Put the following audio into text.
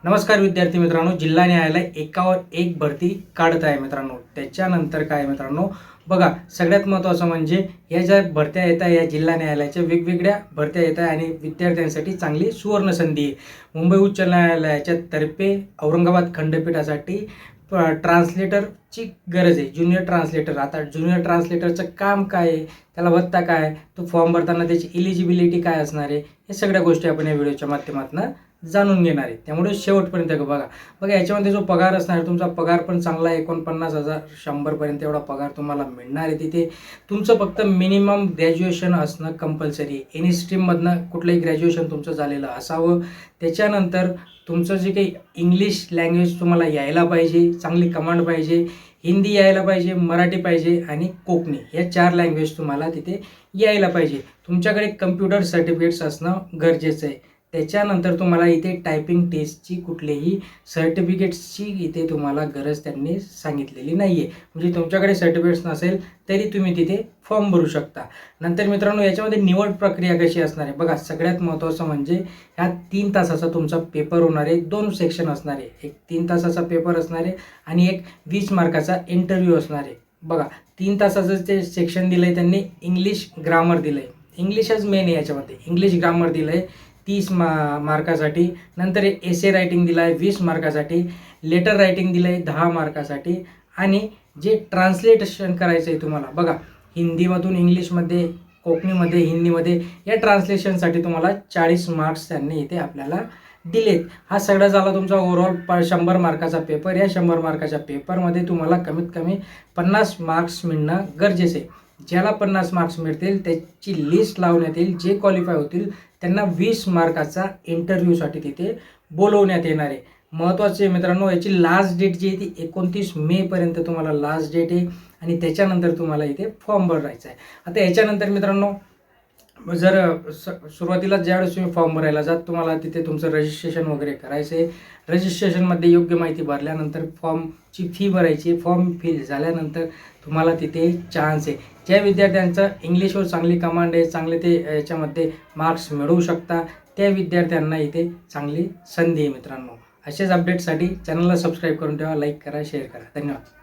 नमस्कार विद्यार्थी मित्रांनो, जिल्हा न्यायालय एकावर एक भरती काढत आहे मित्रांनो. त्याच्यानंतर काय मित्रांनो, बघा सगळ्यात महत्त्वाचं म्हणजे या ज्या भरत्या येत आहे या जिल्हा न्यायालयाच्या वेगवेगळ्या भरत्या येत आहे आणि विद्यार्थ्यांसाठी चांगली सुवर्ण संधी आहे. मुंबई उच्च न्यायालयाच्या तर्फे औरंगाबाद खंडपीठासाठी ट्रान्सलेटरची गरज आहे. Junior translator. आता ज्युनियर ट्रान्सलेटरचं काम काय आहे, त्याला भत्ता काय, तो फॉर्म भरताना त्याची इलिजिबिलिटी काय असणार आहे, हे सगळ्या गोष्टी आपण या व्हिडिओच्या माध्यमातून जाणून घेणार आहे. त्यामुळे शेवटपर्यंत बघा याच्यामध्ये जो पगार असणार आहे, तुमचा पगार पण चांगला आहे. 49,000 100 एवढा पगार तुम्हाला मिळणार आहे. तिथे तुमचं फक्त मिनिमम ग्रॅज्युएशन असणं कंपल्सरी आहे. एनी स्ट्रीममधनं कुठलंही ग्रॅज्युएशन तुमचं झालेलं असावं. त्याच्यानंतर तुमचं जे काही इंग्लिश लँग्वेज तुम्हाला यायला पाहिजे, चांगली कमांड पाहिजे, हिंदी यायला पाहिजे, मराठी पाहिजे आणि कोकणी, या 4 लँग्वेज तुम्हाला तिथे यायला पाहिजे. तुमच्याकडे कम्प्युटर सर्टिफिकेट्स असणं गरजेचं आहे. त्याच्यानंतर तुम्हाला इथे टायपिंग टेस्टची कुठलेही सर्टिफिकेट्सची इथे तुम्हाला गरज त्यांनी सांगितलेली नाही आहे. म्हणजे तुमच्याकडे सर्टिफिकेट्स नसेल तरी तुम्ही तिथे फॉर्म भरू शकता. नंतर मित्रांनो, याच्यामध्ये निवड प्रक्रिया कशी असणार आहे बघा. सगळ्यात महत्त्वाचं म्हणजे ह्या 3 तासाचा तुमचा पेपर होणार आहे. 2 सेक्शन असणार आहे. एक 3 तासाचा पेपर असणार आहे आणि एक 20 मार्काचा इंटरव्ह्यू असणार आहे. बघा 3 तासाचं ते सेक्शन दिलं आहे त्यांनी. इंग्लिश ग्रामर दिलं आहे. इंग्लिशच मेन आहे याच्यामध्ये. इंग्लिश ग्रामर दिलं आहे 30 मार्कासाठी. नंतर एसे रायटिंग दिला आहे 20 मार्कासाठी. लेटर रायटिंग दिलं आहे 10 मार्कासाठी. आणि जे ट्रान्सलेशन करायचं आहे तुम्हाला बघा, हिंदीमधून इंग्लिशमध्ये, कोकणीमध्ये, हिंदीमध्ये, या ट्रान्सलेशनसाठी तुम्हाला 40 मार्क्स त्यांनी इथे आपल्याला दिलेत. हा सगळा झाला तुमचा ओव्हरऑल 100 मार्काचा पेपर. या 100 मार्काच्या पेपरमध्ये तुम्हाला कमीत कमी 50 मार्क्स मिळणं गरजेचं आहे. ज्याला 50 मार्क्स मिळतील त्याची लिस्ट लावण्यात येईल. जे क्वालिफाय होतील त्यांना 20 मार्काचा इंटरव्ह्यूसाठी तिथे बोलवण्यात येणार आहे. महत्त्वाचे आहे मित्रांनो, याची लास्ट डेट जी आहे ती 29 मेपर्यंत तुम्हाला लास्ट डेट आहे आणि त्याच्यानंतर तुम्हाला इथे फॉर्म भरायचा आहे. आता याच्यानंतर मित्रांनो, जर सुरुवातीला ज्यावेळेस तुम्ही फॉर्म भरायला जात, तुम्हाला तिथे तुमचं रजिस्ट्रेशन वगैरे करायचं आहे. रजिस्ट्रेशनमध्ये योग्य माहिती भरल्यानंतर फॉर्मची फी भरायची. फॉर्म फी झाल्यानंतर तुम्हाला तिथे चान्स आहे. ज्या विद्यार्थ्यांचं इंग्लिशवर चांगली कमांड आहे, चांगले ते याच्यामध्ये मार्क्स मिळवू शकता, त्या विद्यार्थ्यांना इथे चांगली संधी आहे मित्रांनो. असेच अपडेटसाठी चॅनलला सबस्क्राईब करून ठेवा, लाईक करा, शेअर करा. धन्यवाद.